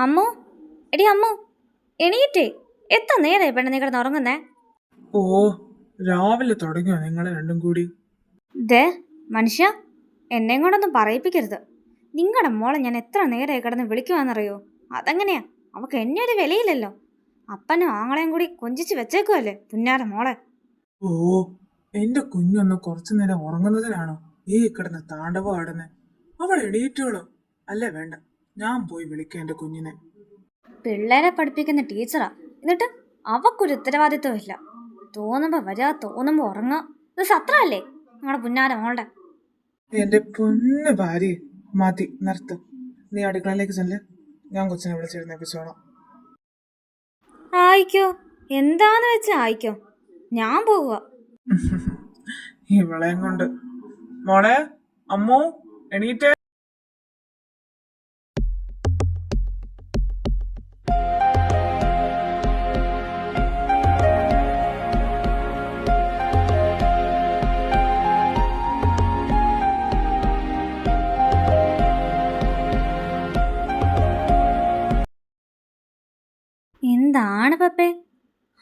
അമ്മു, എടി അമ്മു, എണീറ്റേ. എത്ര നേരമായി പെണ്ണെ നീ കിടന്ന് ഉറങ്ങുന്നേ? ഓ, രാവിലെ തുടങ്ങിയോ നിങ്ങൾ രണ്ടും കൂടി? ദേ മനുഷ്യ, എന്നെയും കൊണ്ടൊന്നും പറയിപ്പിക്കരുത്. നിങ്ങളുടെ മോളെ ഞാൻ എത്ര നേരമായി കിടന്ന് വിളിക്കുവാന്നറിയോ? അതെങ്ങനെയാ? അവക്ക് എന്നെ ഒരു വിലയില്ലല്ലോ. അപ്പനും ആങ്ങളെയും കൂടി കൊഞ്ചിച്ച് വെച്ചേക്കുവല്ലേ പുന്നാര മോളെ. ഓ, എന്റെ കുഞ്ഞൊന്ന് കുറച്ചു നേരം ഉറങ്ങുന്നതിനാണോ ഈ കിടന്ന് താണ്ഡവം ആടുന്നത്? അവൾ എണീറ്റോളൂ. അല്ലേ വേണ്ട, ഞാൻ പോയി വിളിക്കാം എന്റെ കുഞ്ഞിനെ. പിള്ളേരെ പഠിപ്പിക്കുന്ന ടീച്ചറാ, എന്നിട്ട് അവക്കൊരു ഉത്തരവാദിത്വം ഇല്ല. തോന്നുമ്പോ വരിക, തോന്നുമ്പോ ഉറങ്ങാ. ഇത് സത്രമല്ലേ നിങ്ങളുടെ പുന്നാര മോളുടെ? എന്റെ പൊന്ന് ഭാര്യ, മതി നിർത്ത്. നീ അടുക്കളയിലേക്ക് ചെല്ല്, ഞാൻ കൊച്ചിനെ വിളിച്ചെഴുന്നേപ്പിച്ചോളാം. ആയിക്കോ, എന്താന്ന് വെച്ചാ ആയിക്കോ, ഞാൻ പോവുക. ഇവളെയും കൊണ്ട്. മോളെ, അമ്മോ, എണീറ്റേ. എന്താണ് പപ്പേ,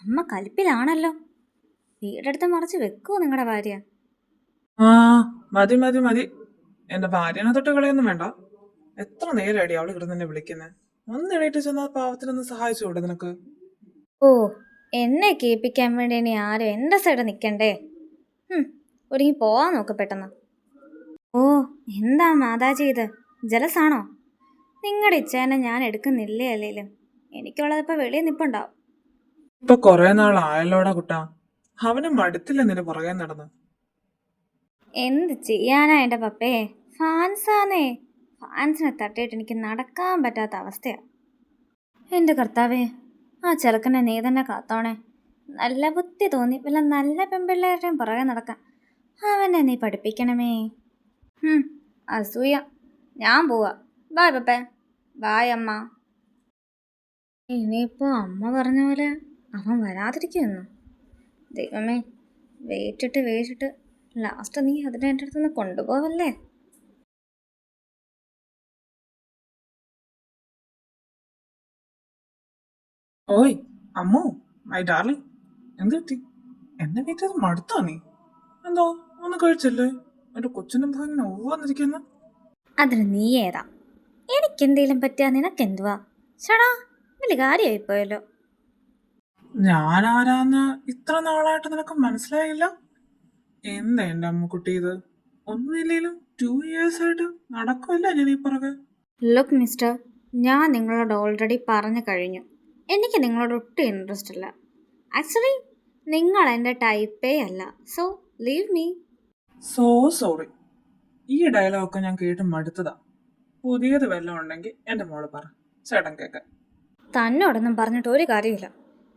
അമ്മ കലിപ്പിലാണല്ലോ. വീടെടുത്ത് മറിച്ച് വെക്കുവോ നിങ്ങളുടെ ഭാര്യ? ആ, മതി മതി മതി. എന്റെ ഭാര്യനെ തൊട്ട് കളിയൊന്നും വേണ്ട. എത്ര നേരമാടി അവള് കിടന്ന് എന്നെ വിളിക്കുന്നത്. ഒന്ന് എണീറ്റ് ചെന്നാൽ പാവത്തിനൊന്ന് സഹായിച്ചുകൂടെ നിനക്ക്? ഓ, എന്നെ കേൾപ്പിക്കാൻ വേണ്ടി ഇനി ആരും എൻ്റെ സൈഡ് നിൽക്കണ്ടേ. ഒരുങ്ങി പോവാൻ നോക്ക് പെട്ടെന്ന്. ഓ, എന്താ മാതാജി ഇത്, ജലസാണോ? നിങ്ങളുടെ ഇച്ഛേനെ ഞാൻ എടുക്കുന്നില്ലേ അല്ലേലും. എനിക്കുള്ളതിപ്പോൾ വെളിയിൽ നിൽപ്പുണ്ടാവും. ഇപ്പൊ കൊറേ നാളായല്ലോടാ കുട്ടാ. അവന് മടുത്തില്ല നിന്റെ പുറകെ നടന്ന്. എന്ത് ചെയ്യാനാ എൻ്റെ പപ്പേ, ഫാൻസാന്നേ. ഫാൻസിനെ തട്ടിയിട്ട് എനിക്ക് നടക്കാൻ പറ്റാത്ത അവസ്ഥയാണ്. എൻ്റെ കർത്താവേ, ആ ചെറുക്കനെ നീ തന്നെ കാത്തോണേ. നല്ല ബുദ്ധി തോന്നി വല്ല നല്ല പെൺപിള്ളേരുടെയും പുറകെ നടക്കാൻ അവനെ നീ പഠിപ്പിക്കണമേ. അസൂയ. ഞാൻ പോവാ. ബായ് പപ്പേ. ബായ് അമ്മ. ഇനിയിപ്പോൾ അമ്മ പറഞ്ഞ പോലെ അവൻ വരാതിരിക്കുമെന്നു. ദൈവമേ, വേറ്റിട്ട് ലാസ്റ്റ് നീ അതിനെ എൻ്റെ അടുത്തുനിന്ന് കൊണ്ടുപോവല്ലേ? ഓയ് അമ്മോ, മൈ ഡാർലിംഗ്, എന്ത് പറ്റി? എന്നെ വീട്ടത് മടുത്തോ നീ? എന്തോ ഒന്നും കഴിച്ചല്ലേ? എന്റെ കൊച്ചിന്റെ മുഖം ഇങ്ങനെ ഒവ്വന്നിരിക്കുന്ന. അതിന് നീ ഏതാ? എനിക്കെന്തേലും പറ്റിയാ നിനക്കെന്തുവാ? ചേടാ, വലിയ കാര്യമായിപ്പോയല്ലോ. ഞാൻ ആരാന്ന് ഇത്ര നാളായിട്ട് നിനക്ക് മനസ്സിലായില്ല? എന്താ എന്റെ അമ്മക്കുട്ടി ഇത്? ഒന്നുമില്ലേലും 2 years ആയിട്ട് നടക്കുമല്ല ഞാൻ ഈ പുറകെ. ലുക്ക് മിസ്റ്റർ, ഞാൻ നിങ്ങളോട് ഓൾറെഡി പറഞ്ഞു കഴിഞ്ഞു. എനിക്ക് നിങ്ങളോട് ഒട്ടും ഇൻട്രസ്റ്റ് ഇല്ല. ആക്ച്വലി നിങ്ങൾ എൻ്റെ ടൈപ്പേ അല്ല. So leave me. So sorry. ഈ ഡയലോഗൊക്കെ ഞാൻ കേട്ട് മടുത്തതാ. പുതിയത് വല്ലതും ഉണ്ടെങ്കിൽ എന്റെ മോള് പറ, ചേട്ടൻ കേൾക്കാൻ. തന്നോടൊന്നും പറഞ്ഞിട്ട് ഒരു കാര്യമില്ല.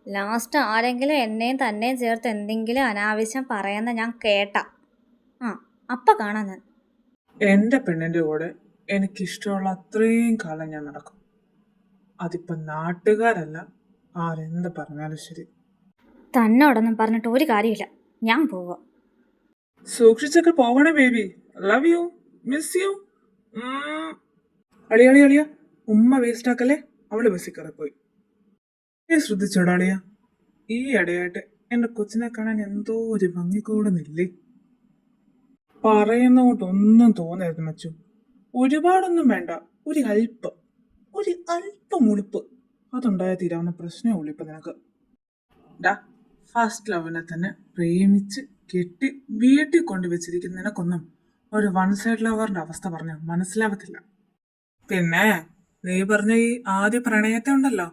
ലാസ്റ്റ് ആരെങ്കിലും എന്നെയും തന്നെയും ചേർത്ത് എന്തെങ്കിലും അനാവശ്യം പറയുന്ന ഞാൻ കേട്ടാ, അപ്പം കാണാൻ ഞാൻ. എന്റെ പെണ്ണിന്റെ കൂടെ എനിക്കിഷ്ടമുള്ള അത്രയും കാലം ഞാൻ നടക്കും. അതിപ്പോ നാട്ടുകാരല്ല, ആരെന്ത് പറഞ്ഞാലും ശരി. തന്നോടൊന്നും പറഞ്ഞിട്ട് ഒരു കാര്യമില്ല. ഞാൻ പോവാ. സൂക്ഷിച്ചൊക്കെ പോവണേ baby. Love you, miss you. അളിയ അളിയ അളിയ, ഉമ്മ വേസ്റ്റ് ആക്കല്ലേ. അവള് ബസ്സിൽ കയറിപ്പോയി. നീ ശ്രദ്ധിച്ചോടാ അളിയ, ഈ ഇടയായിട്ട് എന്റെ കൊച്ചിനെ കാണാൻ എന്തോ ഒരു ഭംഗി കൂടുന്നില്ലേ? പറയുന്ന കൊണ്ടൊന്നും തോന്നരുത് മച്ചു. ഒരുപാടൊന്നും വേണ്ട, ഒരു അല്പം ഉളുപ്പ് അതുണ്ടായ തീരാവുന്ന പ്രശ്നമേ ഉള്ളൂ ഇപ്പൊ നിനക്ക്. ഡാ, ഫസ്റ്റ് ലവിനെ തന്നെ പ്രേമിച്ച് കെട്ടി വീട്ടിൽ കൊണ്ടുവച്ചിരിക്കുന്ന നിനക്കൊന്നും ഒരു വൺ സൈഡ് ലവറിന്റെ അവസ്ഥ പറഞ്ഞ മനസ്സിലാവത്തില്ല. പിന്നെ നീ പറഞ്ഞ ഈ ആദ്യ പ്രണയത്തെ ഉണ്ടല്ലോ,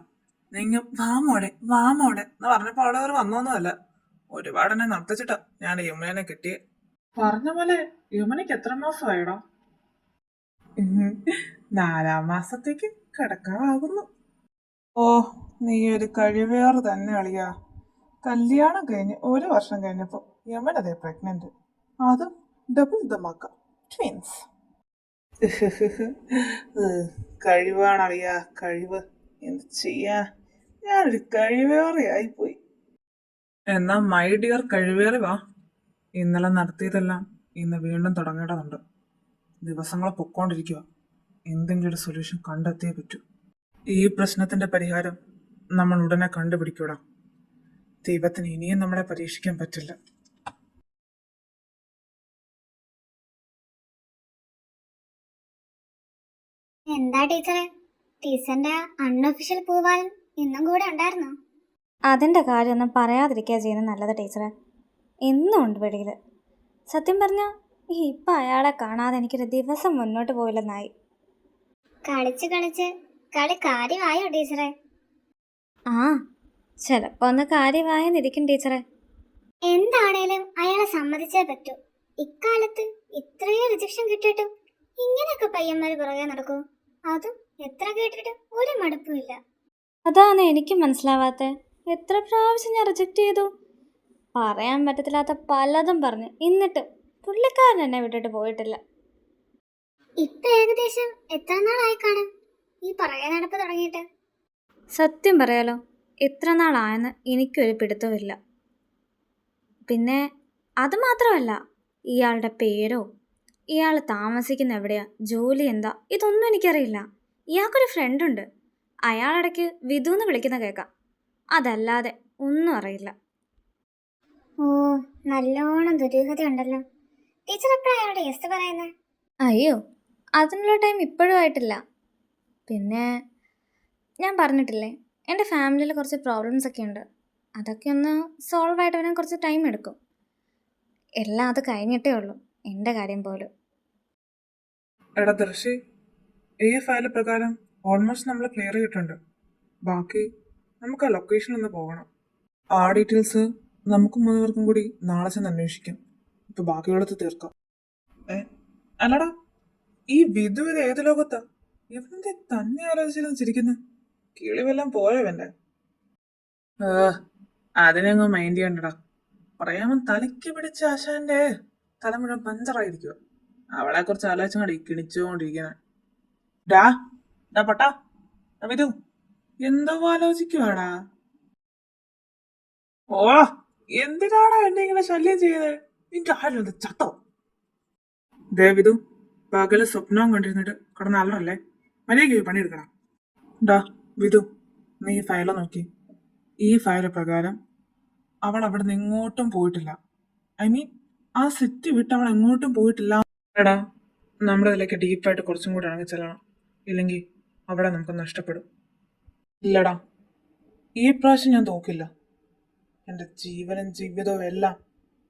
നീങ്ങ വാമോടെ എന്ന് പറഞ്ഞപ്പോ അവിടെ അവർ വന്നൊന്നുമല്ല. ഒരുപാട് എന്നെ നടത്തിച്ചിട്ടാ ഞാൻ യമുനെ കെട്ടിയെ. പറഞ്ഞ പോലെ യമുനയ്ക്ക് എത്ര മാസമായിടാ? 4-ാം മാസത്തേക്ക് കിടക്കാറാകുന്നു. ഓ, നീ ഒരു കഴിവേറ് തന്നെ അളിയാ. കല്യാണം കഴിഞ്ഞ് 1 വർഷം കഴിഞ്ഞപ്പോ യമനതേ പ്രഗ്നന്റ്. അതും ഡബിൾ ദമാക്ക, ട്വിൻസ്. കഴിവാണളിയാ, കഴിവ്. എന്ത് ചെയ്യാ, ഞാനൊരു കഴിവേറിയായിപ്പോയി. എന്നാ മൈ ഡിയർ കഴിവേറി വാ. ഇന്നലെ നടത്തിയതെല്ലാം ഇന്ന് വീണ്ടും തുടങ്ങേണ്ടതുണ്ട്. ദിവസങ്ങൾ പൊക്കോണ്ടിരിക്കുക. എന്തെങ്കിലും ഒരു സൊല്യൂഷൻ കണ്ടെത്തിയേ പറ്റൂ. ഈ പ്രശ്നത്തിന്റെ പരിഹാരം നമ്മൾ ഉടനെ കണ്ടുപിടിക്കൂടാ. ദൈവത്തിന് ഇനിയും നമ്മളെ പരീക്ഷിക്കാൻ പറ്റില്ല. എന്താ ടീച്ചറെ, ടീച്ചറിന്റെ അൺഒഫീഷ്യൽ പൂവാലൻ ഇന്നും കൂടെ ഉണ്ടായിരുന്നോ? അതിൻ്റെ കാര്യമൊന്നും പറയാതിരിക്കുക ചെയ്യുന്നത് നല്ലത് ടീച്ചറെ. എന്നും ഉണ്ട് വെളിയിൽ. സത്യം പറഞ്ഞാൽ ഇപ്പം അയാളെ കാണാതെ എനിക്കൊരു ദിവസം മുന്നോട്ട് പോയില്ലെന്നായി. കളിച്ച് കളിച്ച് കളി കാര്യമായോ ടീച്ചറെ? ആ, ചിലപ്പോൾ ഒന്ന് കാര്യമായെന്നിരിക്കും ടീച്ചറെ. എന്താണേലും അയാളെ സമ്മതിച്ചേ പറ്റൂ. ഇക്കാലത്ത് ഇത്രയും റിജക്ഷൻ കിട്ടിയിട്ടും ഇങ്ങനെയൊക്കെ പയ്യന്മാര് പുറകെ നടക്കൂ. അതും എത്ര കേട്ടിട്ടും ഒരു മടുപ്പുമില്ല. അതാണ് എനിക്കും മനസ്സിലാവാത്ത. എത്ര പ്രാവശ്യം ഞാൻ റിജക്റ്റ് ചെയ്തു. പറയാൻ പറ്റത്തില്ലാത്ത പലതും പറഞ്ഞു. എന്നിട്ട് പുള്ളിക്കാരൻ എന്നെ വിട്ടിട്ട് പോയിട്ടില്ല. ഇപ്പൊ ഏകദേശം എത്ര നാളായി കാണും ഈ പുറകെ നടപ്പ് തുടങ്ങിയിട്ട്? സത്യം പറയാലോ, എത്ര നാളായെന്ന് എനിക്കൊരു പിടുത്തവുമില്ല. പിന്നെ അതുമാത്രമല്ല, ഇയാളുടെ പേരോ ഇയാൾ താമസിക്കുന്ന എവിടെയാ, ജോലി എന്താ, ഇതൊന്നും എനിക്കറിയില്ല. ഇയാൾക്കൊരു ഫ്രണ്ടുണ്ട്, അയാളിടയ്ക്ക് വിധു എന്ന് വിളിക്കുന്ന കേൾക്കാം. അതല്ലാതെ ഒന്നും അറിയില്ല. ഓ, നല്ലോണം ദുരൂഹത ഉണ്ടല്ലോ. ടീച്ചർ എപ്പോഴാണ് അയാളുടെ യെസ് പറയുന്നത്? അയ്യോ, അതിനുള്ള ടൈം ഇപ്പോഴും ആയിട്ടില്ല. പിന്നെ ഞാൻ പറഞ്ഞിട്ടില്ലേ, എൻ്റെ ഫാമിലിയിൽ കുറച്ച് പ്രോബ്ലംസ് ഒക്കെ ഉണ്ട്. അതൊക്കെ ഒന്ന് സോൾവ് ആയിട്ട് വരാൻ കുറച്ച് ടൈം എടുക്കും. എല്ലാം അത് കഴിഞ്ഞിട്ടേ ഉള്ളൂ എൻ്റെ കാര്യം പോലും. എടാ ദർശി, ഈ ഫയൽ പ്രകാരം ഓൾമോസ്റ്റ് നമ്മൾ ക്ലിയർ ചെയ്തിട്ടുണ്ട്. ബാക്കി നമുക്ക് ആ ലൊക്കേഷനിൽ ഒന്ന് പോകണം. ആ ഡീറ്റെയിൽസ് നമുക്ക് മൂന്നുപേർക്കും കൂടി നാളെ ചെന്ന് അന്വേഷിക്കാം. ഇപ്പൊ ബാക്കിയുള്ളത് തീർക്കാം. അല്ലടാ, ഈ വിധു ഇത് ഏത് ലോകത്താ? ഇവന്റെ തന്നെ ആലോചിച്ചിരുന്ന് ചിരിക്കുന്നു. കിളി വല്ലതും പോയവന്റെ. അതിനങ്ങ് മൈൻഡ് ചെയ്യണ്ടടാ. പറയാമൻ തലയ്ക്ക് പിടിച്ച ആശാന്റെ തല മുഴുവൻ പഞ്ചറായിരിക്കുക. അവളെ കുറിച്ച് ആലോചിച്ചങ്ങടി കിണിച്ചുകൊണ്ടിരിക്കുന്ന. ഡാ ഡാ പട്ടാ, വിധു എന്തോ ആലോചിക്കുവാടാ. ഓ, എന്തിനാടാ എന്നെ ഇങ്ങനെ ശല്യം ചെയ്തത്? നിന്റെ ആരും ചത്തോ? ദേവിതു, പകല് സ്വപ്നവും കണ്ടിരുന്നിട്ട് കിടന്ന അല്ലറല്ലേ, മര്യാദയ്ക്ക് പണിയെടുക്കണം. ഡാ വിധു, നീ ഈ ഫയല നോക്കി. ഈ ഫയല് പ്രകാരം അവൾ അവിടെ നിന്ന് എങ്ങോട്ടും പോയിട്ടില്ല. ഐ മീൻ, ആ സിറ്റി വിട്ട് അവൾ എങ്ങോട്ടും പോയിട്ടില്ല. എടാ, നമ്മുടെ ഇതിലേക്ക് ഡീപ്പായിട്ട് കുറച്ചും കൂടി ഇറങ്ങി ചെല്ലണം. ഇല്ലെങ്കിൽ അവിടെ നമുക്ക് നഷ്ടപ്പെടും. ഇല്ലടാ, ഈ പ്രാവശ്യം ഞാൻ തോക്കില്ല. എൻ്റെ ജീവനും ജീവിതവും എല്ലാം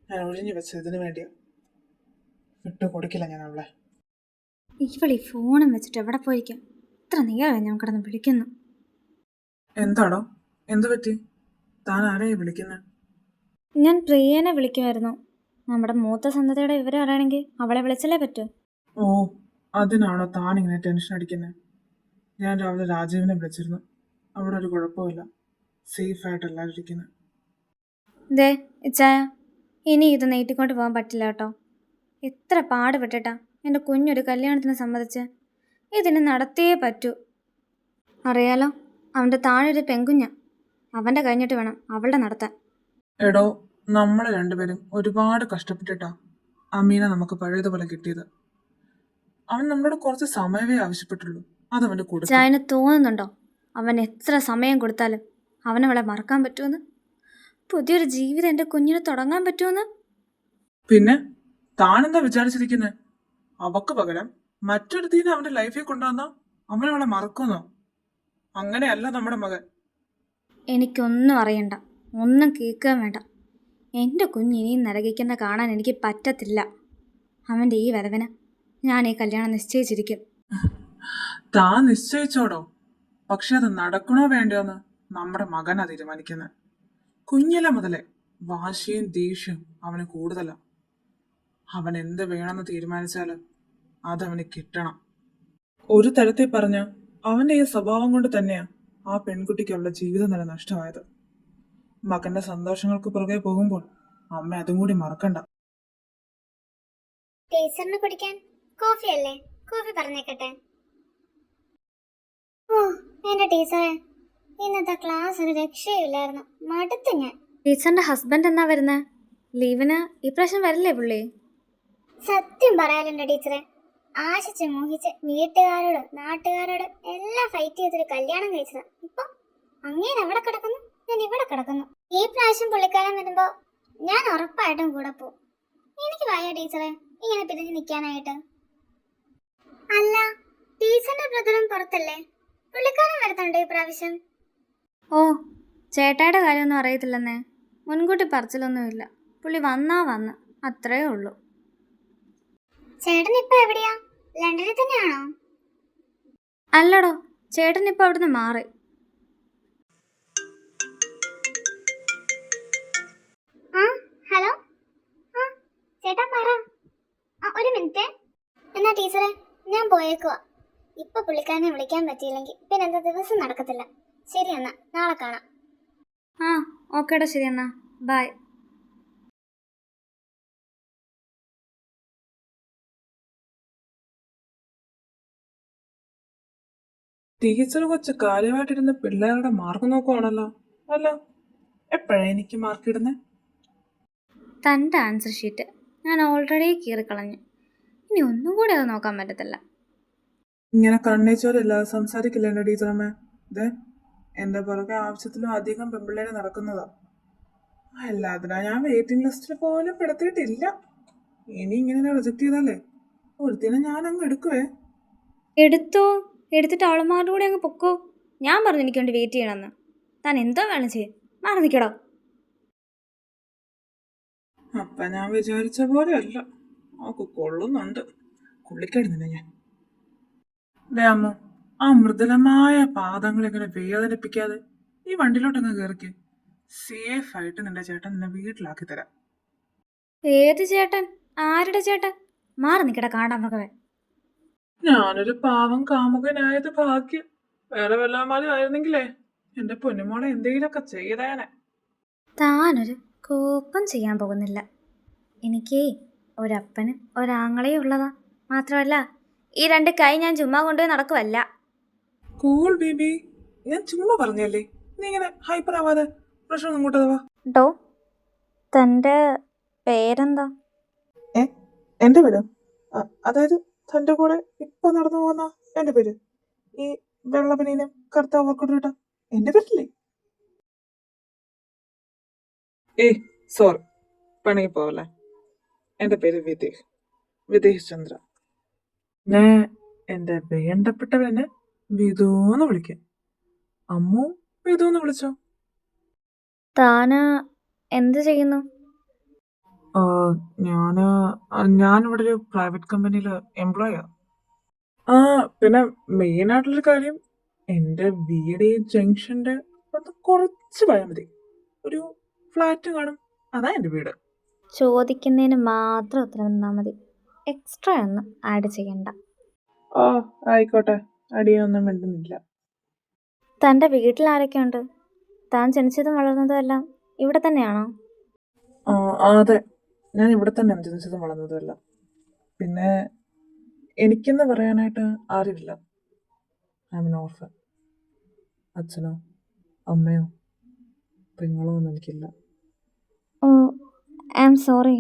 ഞാൻ ഒഴിഞ്ഞു വെച്ചത് ഇതിനു വേണ്ടിയാ. വിട്ടു കൊടുക്കില്ല ഞാൻ അവളെ. ഇവളീ ഫോണും വെച്ചിട്ട് എവിടെ പോയിരിക്കാം? ഇത്ര നേരമായി ഞാൻ കിടന്ന് വിളിക്കുന്നു. എന്താടോ, എന്തു പറ്റി? താൻ ആരെയാ വിളിക്കുന്നത്? ഞാൻ പ്രിയനെ വിളിക്കുമായിരുന്നു. നമ്മുടെ മൂത്ത സന്തതിയുടെ വിവരം അറിയണമെങ്കിൽ അവളെ വിളിച്ചല്ലേ പറ്റൂ. ഓ, അതിനാണോ താൻ ഇങ്ങനെ ടെൻഷൻ അടിക്കുന്നത്? ഞാൻ രാവിലെ രാജീവിനെ വിളിച്ചിരുന്നു. അവിടെ ഒരു കുഴപ്പമില്ല, സേഫായിട്ട് എല്ലാവരും ഇരിക്കുന്നത്. ദേ ഇച്ചായ, ഇനി ഇത് നീട്ടിക്കൊണ്ട് പോകാൻ പറ്റില്ല കേട്ടോ. എത്ര പാടുപെട്ടിട്ടാ എൻ്റെ കുഞ്ഞൊരു കല്യാണത്തിന് സമ്മതിച്ച്. ഇതിന് നടത്തിയേ പറ്റൂ. അറിയാലോ, അവൻ്റെ താഴെ ഒരു പെൺകുഞ്ഞ. അവൻ്റെ കഴിഞ്ഞിട്ട് വേണം അവളുടെ നടത്താൻ. എടോ, നമ്മളെ രണ്ടുപേരും ഒരുപാട് കഷ്ടപ്പെട്ടിട്ടാ അമീന നമുക്ക് പഴയതുപോലെ കിട്ടിയത്. അവൻ നമ്മളോട് കുറച്ച് സമയമേ ആവശ്യപ്പെട്ടുള്ളൂ, അതവൻ്റെ കൊടുത്തു. ചായന് തോന്നുന്നുണ്ടോ അവൻ എത്ര സമയം കൊടുത്താലും അവനവളെ മറക്കാൻ പറ്റുമെന്ന്? പുതിയൊരു ജീവിതം എൻ്റെ കുഞ്ഞിന് തുടങ്ങാൻ പറ്റുമെന്ന്? പിന്നെ താനെന്താ വിചാരിച്ചിരിക്കുന്നത്? അവക്ക് പകരം മറ്റൊരു തീനെ അവന്റെ ലൈഫിൽ കൊണ്ടുവന്നോ അവനവളെ മറക്കുന്നോ? അങ്ങനെയല്ല നമ്മുടെ മകൻ. എനിക്കൊന്നും അറിയണ്ട, ഒന്നും കേൾക്കാൻ വേണ്ട. എൻ്റെ കുഞ്ഞിനിയും നരകിക്കുന്ന കാണാൻ എനിക്ക് പറ്റത്തില്ല. അവൻ്റെ ഈ വരവിന് ഞാൻ ഈ കല്യാണം നിശ്ചയിച്ചിരിക്കും. താൻ നിശ്ചയിച്ചോടോ, പക്ഷെ അത് നടക്കണോ വേണ്ടോന്ന് നമ്മുടെ മകനാ തീരുമാനിക്കുന്നത്. കുഞ്ഞില മുതലേ വാശിയും ദേഷ്യവും അവന് കൂടുതലാ. അവൻ എന്ത് വേണമെന്ന് തീരുമാനിച്ചാലും അതവന് കിട്ടണം. ഒരു തരത്തിൽ പറഞ്ഞ അവന്റെ ഈ സ്വഭാവം കൊണ്ട് തന്നെയാ ആ പെൺകുട്ടിക്ക് അവളുടെ ജീവിതം തന്നെ നഷ്ടമായത്. മകന്റെ സന്തോഷങ്ങൾക്ക് പുറകെ പോകുമ്പോൾ അമ്മ അതും കൂടി മറക്കണ്ട. ടീച്ചറിന് കുടിക്കാൻ കോഫി അല്ലേ? കോഫി പറഞ്ഞേക്കട്ടെ. ഓ, എന്റെ ടീച്ചറെ, ഇന്നത്തെ ക്ലാസ് ഒരു രക്ഷയില്ലായിരുന്നു. മടുത്ത് ഞാൻ. ടീച്ചറിൻ്റെ ഹസ്ബൻഡ് എന്നാ വരുന്നത്? ലീവിന് ഇപ്രാവശ്യം വരില്ലേ പുള്ളി? സത്യം പറയാലുണ്ട് ടീച്ചറെ, ആശിച്ച് മോഹിച്ച് വീട്ടുകാരോട് നാട്ടുകാരോട് എല്ലാം ഫൈറ്റ് ചെയ്തൊരു കല്യാണം കഴിച്ചതാ. ഇപ്പൊ അങ്ങേര് അവിടെ കിടക്കുന്നു, ഞാൻ ഇവിടെ കിടക്കുന്നു. ഈ പ്രാവശ്യം പുള്ളിക്കാരൻ വരുമ്പോ ഞാൻ ഉറപ്പായിട്ടും കൂടെ പോവും. എനിക്ക് വയ്യ ടീച്ചറെ ഇങ്ങനെ പിരിഞ്ഞ് നിൽക്കാനായിട്ട്. അല്ല, ടീച്ചറിന്റെ ബ്രദറും പുറത്തല്ലേ? പുള്ളിക്കാരൻ വരുന്നുണ്ടോ ഈ പ്രാവശ്യം? ഓ, ചേട്ടായുടെ കാര്യമൊന്നും അറിയത്തില്ലെന്നേ. മുൻകൂട്ടി പറച്ചിലൊന്നുമില്ല. പുള്ളി വന്നാ വന്ന്, അത്രയേ ഉള്ളൂ. ചേട്ടൻ ഇപ്പൊ എവിടെയാ? ലണ്ടനിൽ തന്നെയാണോ? അല്ലടോ, ചേട്ടൻ ഇപ്പോൾ അവിടുന്ന് മാറി. ആ ഹലോ, ആ ചേട്ടാ പറ. ഒരു മിനിറ്റ്. എന്നാ ടീച്ചറെ ഞാൻ പോയേക്കുവാ. ഇപ്പൊ പുള്ളിക്കാരനെ വിളിക്കാൻ പറ്റിയില്ലെങ്കിൽ പിന്നെ എന്താ ദിവസം നടക്കത്തില്ല. ശരി എന്നാ, നാളെ കാണാം. ആ ഓക്കേടാ, ശരി എന്നാ, ബൈ. ടീച്ചർ കൊച്ചു കാര്യമായിട്ടിരുന്ന് പിള്ളേരുടെ മാർക്ക് നോക്കുവാണല്ലോ. അല്ല, എപ്പോഴാ എനിക്ക് മാർക്ക് ഇടുന്നേ? തൻ്റെ ആൻസർ ഷീറ്റ് ഞാൻ ഓൾറെഡി കീറിക്കളഞ്ഞു. ഇനി ഒന്നും കൂടി അത് നോക്കാൻ പറ്റത്തില്ല. ഇങ്ങനെ കണ്ണേച്ചോരല്ലാതെ സംസാരിക്കില്ല എൻ്റെ ടീച്ചറമ്മേ. ഇതേ എൻ്റെ പുറകെ ആവശ്യത്തിലും അധികം പെൺപിള്ളേരെ നടക്കുന്നതാ. അല്ലാതിനാ ഞാൻ വെയിറ്റിംഗ് ലിസ്റ്റിൽ പോലും പെടുത്തിയിട്ടില്ല. ഇനി ഇങ്ങനെ റിജക്ട് ചെയ്താലേ ഒരുത്തിനെ ഞാൻ അങ്ങ് എടുക്കുവേ. എടുത്തിട്ട് അവളമാരുടെ കൂടെ അങ്ങ് പൊക്കോ. ഞാൻ പറഞ്ഞു എനിക്ക് വേണ്ടി വെയിറ്റ് ചെയ്യണമെന്ന്. താൻ എന്തോ വേണം ചെയ്യും. മാറി നിൽക്കടോ. അപ്പൊ ഞാൻ വിചാരിച്ച പോലെ അല്ല. അവക്ക് കൊള്ളുന്നുണ്ട്. കുള്ളിക്കടുന്നില്ല ഞാൻ. ദേ അമ്മ, ആ മൃദുലമായ പാദങ്ങൾ ഇങ്ങനെ വേദനിപ്പിക്കാതെ ഈ വണ്ടിയിലോട്ടങ്ങ് കയറിക്ക്. സേഫ് ആയിട്ട് നിന്റെ ചേട്ടൻ നിന്നെ വീട്ടിലാക്കി തരാം. ഏത് ചേട്ടൻ? ആരുടെ ചേട്ടൻ? മാറി നിൽക്കട കാണാൻ മകവേ. ഞാനൊരു പാവം കാമുകനായത് ഭാഗ്യം. വേറെ വല്ലമാരും ആയിരുന്നെങ്കിലേ എന്റെ പൊന്നുമോളെ എന്തെങ്കിലുമൊക്കെ ചെയ്തേനെ. താനൊരു കോപ്പം ചെയ്യാൻ പോകുന്നില്ല. എനിക്ക് ഒരപ്പനും ഒരാങ്ങളെയും ഉള്ളതാ. മാത്രമല്ല ഈ 2 കൈ ഞാൻ ചുമ്മാ കൊണ്ടുപോയി നടക്കുവല്ല. കൂൾ ബേബി, ഞാൻ ചുമ്മാ പറഞ്ഞല്ലേ. നീ ഇങ്ങനെ ഹൈപ്പർ ആവാതെ പ്രശ്നം ഇങ്ങോട്ട് വാ. ഡോ, തൻ്റെ പേരെന്താ? എന്റെ പേര്, അതായത് തന്റെ കൂടെ ഇപ്പൊ നടന്നു പോകുന്ന എന്റെ പേര്, ഈ വെള്ളപ്പനീനും കറുത്ത ഓർക്കൊണ്ടിട്ട എന്റെ പേരില്ലേ? സോറി, പണിക്ക് പോവല്ലേ. എന്റെ പേര് വിദേഹ് ചന്ദ്ര. ഞാൻ എന്റെ വേണ്ടപ്പെട്ടവനെ വിധുന്ന് വിളിക്കാം. അമ്മു വിധുന്ന് വിളിച്ചോ. താന് എന്ത് ചെയ്യുന്നു? ഞാനിവിടെ ഒരു പ്രൈവറ്റ് കമ്പനിയിൽ എംപ്ലോയി. പിന്നെ മെയിൻ ആയിട്ടുള്ളൊരു കാര്യം, എന്റെ വീട് ഈ ജംഗ്ഷന്റെ കുറച്ച് പോയാൽ മതി ഒരു ഫ്ലാറ്റ് കാണും. അതാ എന്റെ വീട്. ചോദിക്കുന്നതിന് മാത്രം ഉത്തരം തന്നാൽ മതി. എക്സ്ട്രാ ഒന്നും ആഡ് ചെയ്യണ്ട. ആയിക്കോട്ടെ, അടിയൊന്നും മിണ്ടുന്നില്ല. തൻ്റെ വീട്ടിൽ ആരൊക്കെയുണ്ട്? താൻ ജനിച്ചതും വളർന്നതും എല്ലാം ഇവിടെ തന്നെയാണോ? അതെ, ഞാൻ ഇവിടെ തന്നെ ജനിച്ചതും വളർന്നതുമല്ല. പിന്നെ എനിക്കെന്ന് പറയാനായിട്ട് ആരുമില്ല. I M N orphan. അച്ഛനോ അമ്മയോ പെങ്ങളോ ഒന്നും എനിക്കില്ല. ഓ, ഐ ആം സോറി,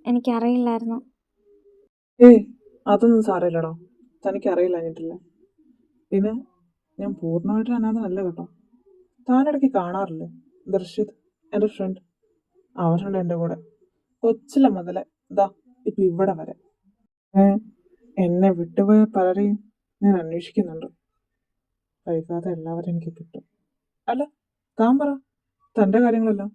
എനിക്കറിയില്ലായിരുന്നു. അതൊന്നും സാരമില്ലടോ, തനിക്കറിയില്ല എന്നിട്ടില്ല. പിന്നെ ഞാൻ പൂർണ്ണമായിട്ട് അനാഥനല്ല കേട്ടോ. താനിടയ്ക്ക് കാണാറില്ലേ ദർശിത്, എൻ്റെ ഫ്രണ്ട്. അവനുണ്ട് എൻ്റെ കൂടെ കൊച്ചിലെ മുതലേ ഇതാ ഇപ്പൊ ഇവിടെ വരെ. എന്നെ വിട്ടുപോയ പലരെയും ഞാൻ അന്വേഷിക്കുന്നുണ്ട്. വൈകാതെ എല്ലാവരും എനിക്ക് കിട്ടും. അല്ല, താൻ പറ തൻ്റെ കാര്യങ്ങളെല്ലാം.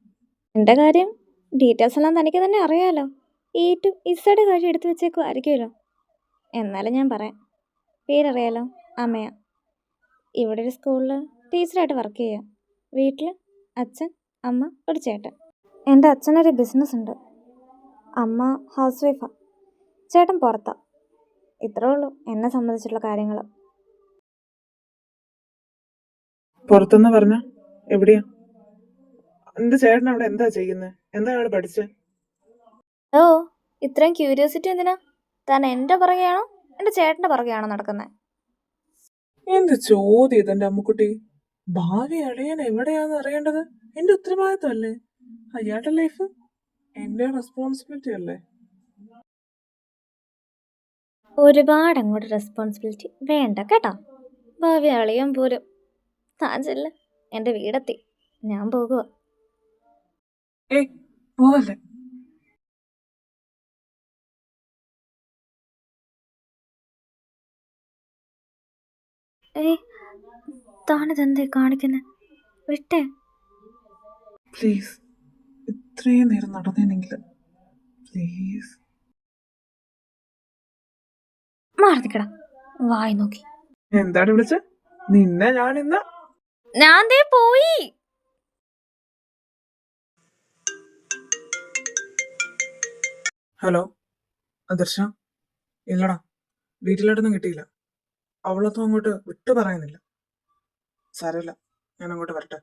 എൻ്റെ കാര്യം ഡീറ്റെയിൽസ് എല്ലാം തനിക്ക് തന്നെ അറിയാമല്ലോ. A to Z കാര്യം എടുത്തു വെച്ചേക്കുമായിരിക്കുമല്ലോ. എന്നാലും ഞാൻ പറയാം. പേരറിയാലോ, അമ്മയ. ഇവിടെ ഒരു സ്കൂളിൽ ടീച്ചറായിട്ട് വർക്ക് ചെയ്യാം. വീട്ടിൽ അച്ഛൻ, അമ്മ, ഒരു ചേട്ടൻ. എൻ്റെ അച്ഛനൊരു ബിസിനസ് ഉണ്ട്. അമ്മ ഹൗസ് വൈഫാണ്. ചേട്ടൻ പുറത്താണ്. ഇത്രേ ഉള്ളൂ എന്നെ സംബന്ധിച്ചുള്ള കാര്യങ്ങൾ. പുറത്തെന്ന് പറഞ്ഞ എവിടെയാ? എന്റെ ചേട്ടൻ അവിടെ എന്താ ചെയ്യുന്നത്? എന്താ അവിടെ പഠിച്ചേ? ഓ, ഇത്രയും ക്യൂരിയോസിറ്റി എന്തിനാ? താൻ എൻ്റെ പുറകെയാണോ എൻ്റെ ചേട്ടൻ്റെ പുറകെയാണോ നടക്കുന്നത്? എന്ത് ചോദ്യം ഇതെന്റെ അമ്മുക്കുട്ടി. ഭാവി അളിയൻ എവിടെയാന്ന് അറിയേണ്ടത് എന്റെ ഉത്തരവാദിത്വമല്ലേ? അയാളുടെ ലൈഫ് എന്റെ റെസ്പോൺസിബിലിറ്റി അല്ലേ? ഒരുപാട് അങ്ങോട്ട് റെസ്പോൺസിബിലിറ്റി വേണ്ട കേട്ടോ. ഭാവി അളിയാൻ പോലും. താൻ ചെല്ല്, എൻ്റെ വീടെത്തി. ഞാൻ പോകുക. ഏയ് പോവല്ലേ. ഏയ്, താനിതെന്തേ കാണിക്കുന്നത്? വിട്ടേ. പ്ലീസ്, ഇത്രയും നേരം നടന്നേനെങ്കിൽ പ്ലീസ്. മാറി നിൽക്കടാ, വായി നോക്കി. എന്താണ് വിളിച്ച? നിന്നെ ഞാൻ ഇന്ന് ഞാൻ ദേ പോയി. ഹലോ ആദർശ. ഇല്ലടാ, വീട്ടിലോട്ടൊന്നും കിട്ടിയില്ല. അവളൊന്നും അങ്ങോട്ട് വിട്ടു പറയുന്നില്ല. സാരമില്ല, ഞാൻ അങ്ങോട്ട് വരട്ടെ.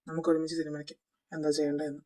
നമുക്ക് ഒരുമിച്ച് തീരുമാനിക്കാം എന്താ ചെയ്യേണ്ടതെന്ന്.